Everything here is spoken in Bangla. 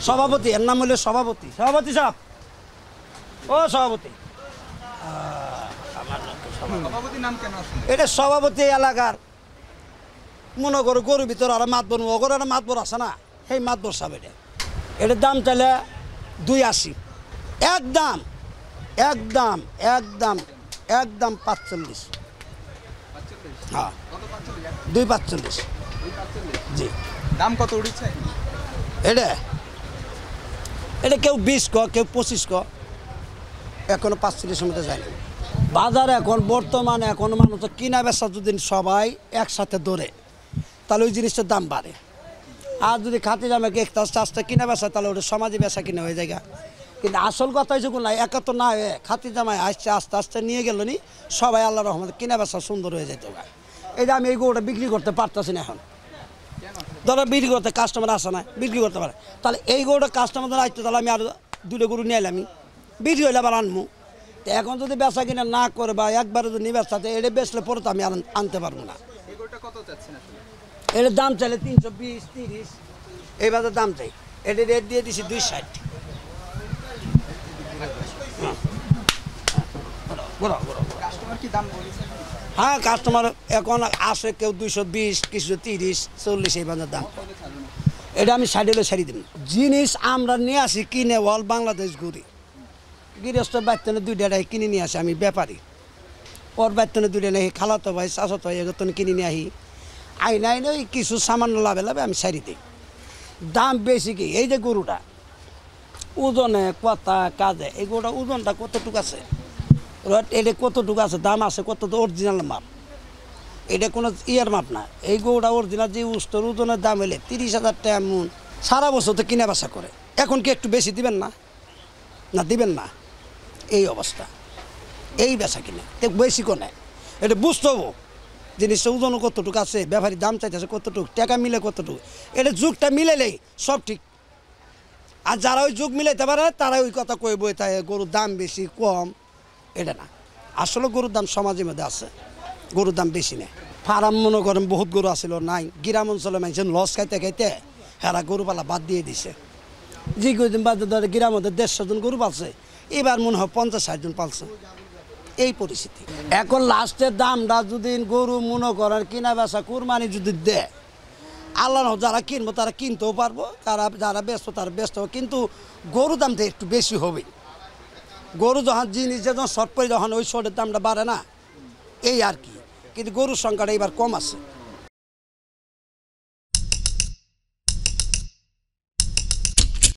সভাপতি, এর নাম হলো সভাপতি। সভাপতি সাহেব, ও সভাপতি, এটা সভাপতি এলাকার মনে করো গরুর ভিতরে আর মাতবর ওগর আর মাতবর আছে না, সেই মাতবর সাহেব। এটার দাম চাইলে 280, একদম একদম একদম একদম 45। হ্যাঁ 245। জি। দাম কত উঠেছে এটা কেউ 20 ক, কেউ 25 ক, এখনো 45 মধ্যে যায়নি। বাজার এখন বর্তমানে এখন মানুষ কিনা বেচা যদি সবাই একসাথে ধরে তাহলে ওই জিনিসটার দাম বাড়ে। আর যদি খাতে জামাকে একটা চাষটা কিনা বেচা তাহলে ওটা সমাজে বেচা কিনা হয়ে যায়। কিন্তু আসল কথা হয়েছে কোন একা তো না হয়ে খাতি জামায় আসছে আস্তে আস্তে নিয়ে গেল নি সবাই আল্লাহ রহমতে কিনা বেচা সুন্দর হয়ে যেত। এই যে আমি এই গরুটা বিক্রি করতে পারতেছি না এখন, ধরো বিক্রি করতে কাস্টমার আসে না, বিক্রি করতে পারে, তাহলে এই গরুটা কাস্টমার আসতো তাহলে আমি আর 2টা গরু নিয়ে এলাম, বিক্রি হইলে আবার আনবো। তো এখন যদি বেচা কিনা না করে বা একবারে যদি বেচাতে এটা বেচলে পরে তো আমি আর আনতে পারবো না। এটার দাম চাইলে 320, 30 এই বাজার দাম চাই। এটা রেট দিয়ে দিছি 260। হ্যাঁ কাস্টমার এখন আসে কেউ 220, কিছু 30, 40 এই বাজার দাম। এটা আমি সাইডে ছাড়ি দিন। জিনিস আমরা নিয়ে আসি কিনে অল বাংলাদেশ ঘুরি, গৃহস্থ বাচ্চানে 2টাই কিনে নিয়ে আসি আমি ব্যাপারী। ওর বাচ্চানে 2টা নেই, খালাতো ভাই চাচাতো ভাই এগুলো কিনে নিয়ে আসি, আইনে ওই কিছু সামান্য লাভে লাভে আমি সারি দিই। দাম বেশি কি এই যে গরুটা ওজনে কথা কাজে এই গরুটা ওজনটা কতটুকু আছে, এটা কতটুকু আছে, দাম আছে কত, অরিজিনাল মাপ, এটা কোনো ইয়ার মাপ না। এই গরুটা অরিজিনাল যে উস্তর ওজনের দাম হলে 30,000 টাকা মন, সারা বছর তো কিনা বেচা করে। এখন কি একটু বেশি দিবেন না? না দিবেন না, এই অবস্থা। এই বেচা কিনে বেশি কোনে এটা বুঝতে হবো জিনিসটা ওজন কতটুকু আছে, ব্যাপারী দাম চাইতেছে কতটুকু, টাকা মিলে কতটুকু, এটা যুগটা মিলেলেই সব ঠিক। আর যারা ওই যুগ মিলাইতে পারে তারা ওই কথা কইব তাই গরুর দাম বেশি কম, এটা না। আসলে গরুর দাম সমাজের মধ্যে আছে, গরুর দাম বেশি নেই। ফার্ম মনে করেন বহুত গরু আসছিল নাই, গ্রাম অঞ্চলে মানুষের লস খাইতে খাইতে হেরা গরু পালা বাদ দিয়ে দিছে। যে কদিন বাদ ধরে গ্রাম মধ্যে 150 জন গরু পালছে, এবার মনে হয় 50-60 জন পালছে, এই পরিস্থিতি। এখন লাস্টের দামটা যদি গরু মনে করেন কিনা বেচা কুরবানি যদি দেয়, আল্লাহ যারা কিনবো তারা কিনতেও পারবো, যারা ব্যস্ত তারা ব্যস্ত হবে, কিন্তু গরু দামটা একটু বেশি হবে। গরু যখন জিনিস যখন শর্ট পড়ে যখন ওই শর্টের দামটা বাড়ে না, এই আর কি। কিন্তু গরুর সংখ্যাটা এবার কম আছে।